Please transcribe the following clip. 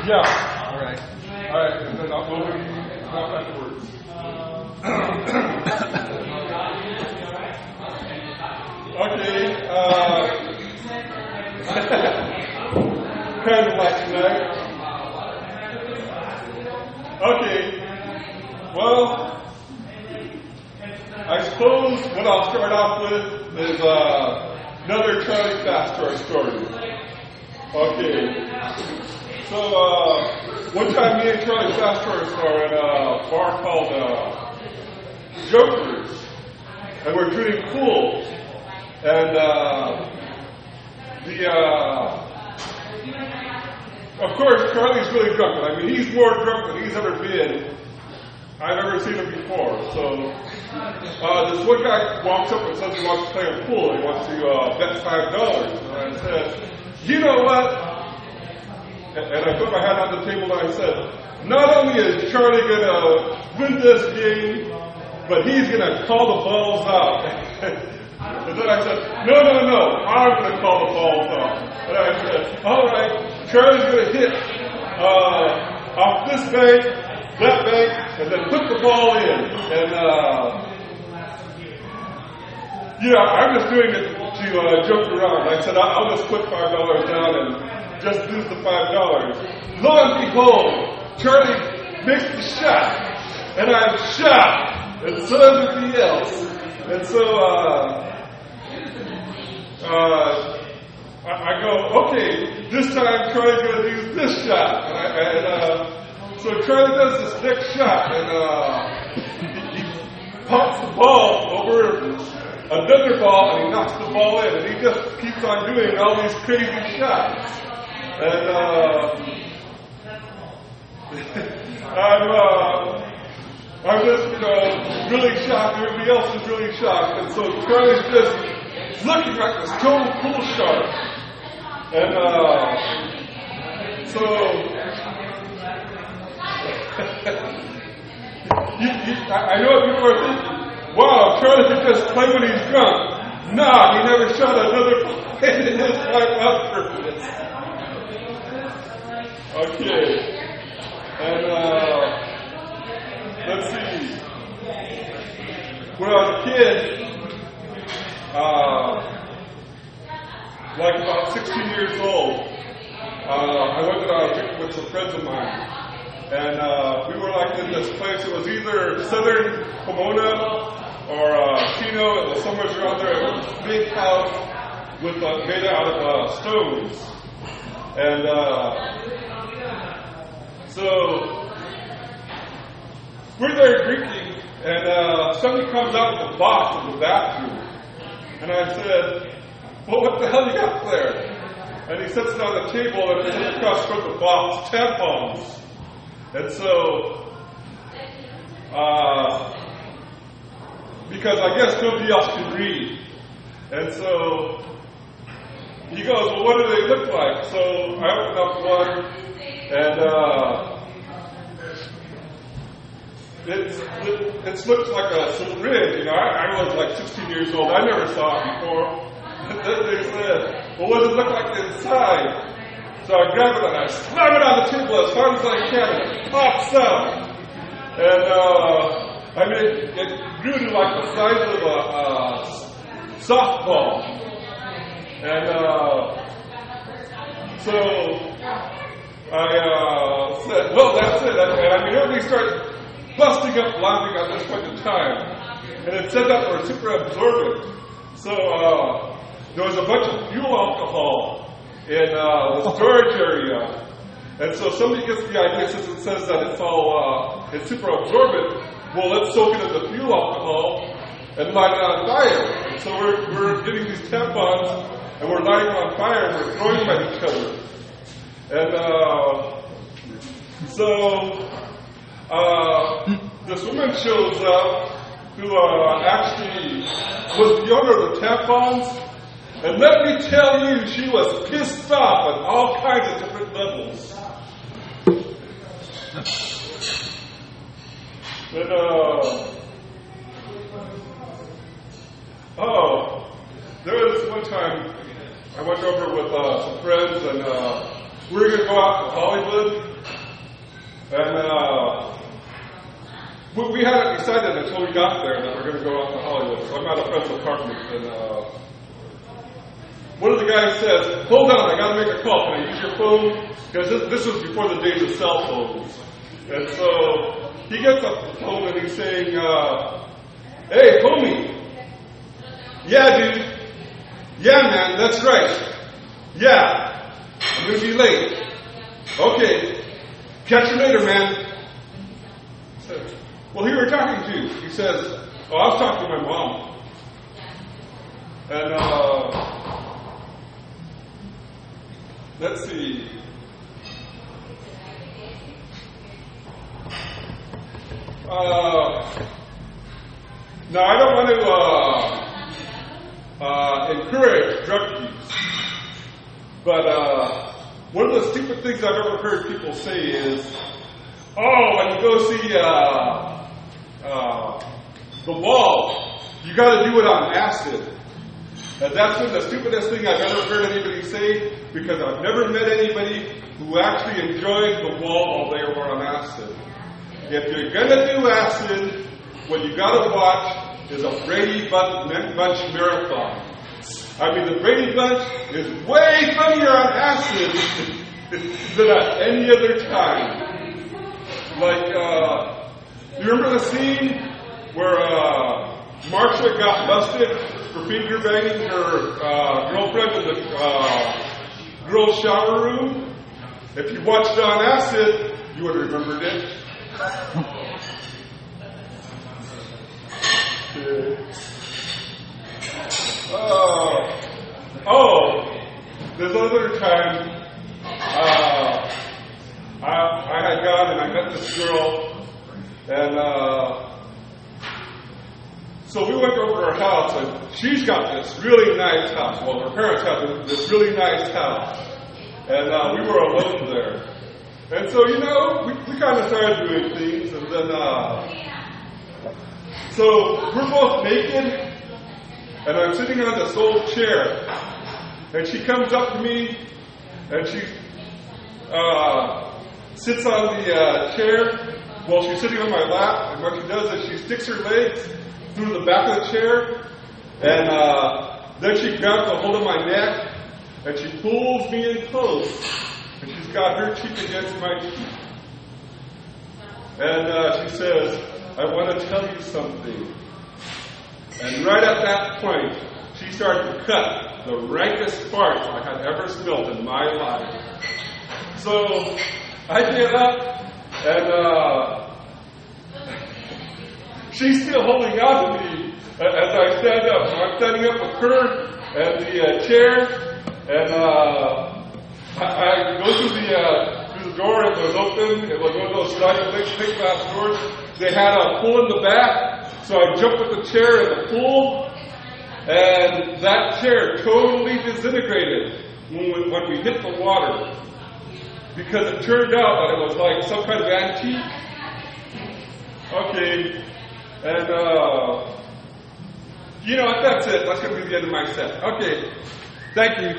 Yeah. All right. All right. And then I'll go afterwards. Okay. Kind of like tonight. Okay. Well, I suppose what I'll start off with is another Charlie Fast story. Okay. So, one time me and Charlie Fast are in a bar called Jokers, and we're drinking pool. And of course, Charlie's really drunk. I mean, he's more drunk than he's ever been. I've never seen him before. So this one guy walks up and says he wants to play a pool. He wants to bet $5. And I said, you know what? And I put my hand on the table and I said, not only is Charlie going to win this game, but he's going to call the balls out. And then I said, no, I'm going to call the balls out. And I said, all right, Charlie's going to hit off this bank, that bank, and then put the ball in. And, I'm just doing it to joke around. I said, I'll just put $5 down and just lose the $5. Lo and behold, Charlie makes the shot. And I'm shocked. And so is everybody else. And so, I go, okay, this time Charlie's going to do this shot. And so Charlie does this next shot, and he pops the ball over another ball, and he knocks the ball in, and he just keeps on doing all these crazy shots. And I'm just, really shocked. Everybody else is really shocked. And so Charlie's just looking like this total pool shark. And so I know what people are thinking. Wow, Charlie could just play when he's drunk. Nah, he never shot another play in his life on purpose. Okay. And let's see. When I was a kid, like about 16 years old, I went to drink with some friends of mine. And we were like in this place. It was either Southern Pomona or Chino. It was somewhere around there. It was this big house with made out of stones. And so we're there drinking, and somebody comes out with a box in the bathroom. And I said, well, what the hell you got there? And he sits it on the table, and it's across from the box, tampons. And so, because I guess nobody else can read. And so, he goes, well, what do they look like? So, I opened up one, and it looks like a syringe. I was like 16 years old. I never saw it before. And then they said, well, what does it look like inside? So I grab it and I slam it on the table as hard as I can, and it pops out. And it grew to like the size of a softball. And so I said, well, that's it. And everybody started busting up laughing at this point in time. And it said that we're super absorbent. So there was a bunch of fuel alcohol in the storage area. And so somebody gets the idea, since it says that it's super absorbent, well, let's soak it in the fuel alcohol and light it on fire. And so we're getting these tampons and we're lighting them on fire and we're throwing them at each other. And so this woman shows up who actually was the owner of the tampons. And let me tell you, she was pissed off on all kinds of different levels. And, there was one time I went over with some friends, and we were going to go out to Hollywood. And we hadn't decided until we got there that we're going to go out to Hollywood. So I'm at a friend's apartment, and one of the guys says, "Hold on, I got to make a call. Can I use your phone?" Because this was before the days of cell phones. And so he gets up the phone and he's saying, "Hey, homie. Yeah, dude. Yeah, man, that's right. Yeah. I'm going to be late. Okay. Catch you later, man." I said, "Well, who are you talking to?" He says, "Oh, I was talking to my mom." And, let's see. Now, I don't want to encourage drug use, but one of the stupid things I've ever heard people say is, "Oh, when you go see the wall, you got to do it on acid." And that's been the stupidest thing I've ever heard anybody say, because I've never met anybody who actually enjoyed the wall while they were on acid. If you're going to do acid, what you got to watch is a Brady Bunch marathon. I mean, the Brady Bunch is way funnier on acid than at any other time. Like, you remember the scene where Marcia got busted for finger banging her girlfriend in the girls' shower room? If you watched it on acid, you would have remembered it. There's another time I had gone and I met this girl, and so we went over to her house, and she's got this really nice house. Well, her parents have this really nice house, and we were alone there. And so, we kind of started doing things, and then, so we're both naked, and I'm sitting on this old chair, and she comes up to me, and she sits on the chair while she's sitting on my lap, and what she does is she sticks her legs through the back of the chair, and then she grabs a hold of my neck, and she pulls me in close, and she's got her cheek against my cheek. And she says, "I want to tell you something." And right at that point, she started to cut the rankest farts I had ever smelled in my life. So I get up, and she's still holding on to me as I stand up. So I'm standing up with her and the chair, and I go through the door. It was open. It was one of those sliding big glass doors. They had a pool in the back, so I jumped with the chair in the pool, and that chair totally disintegrated when we hit the water, because it turned out that it was like some kind of antique. Okay, and that's it. That's going to be the end of my set. Okay, thank you.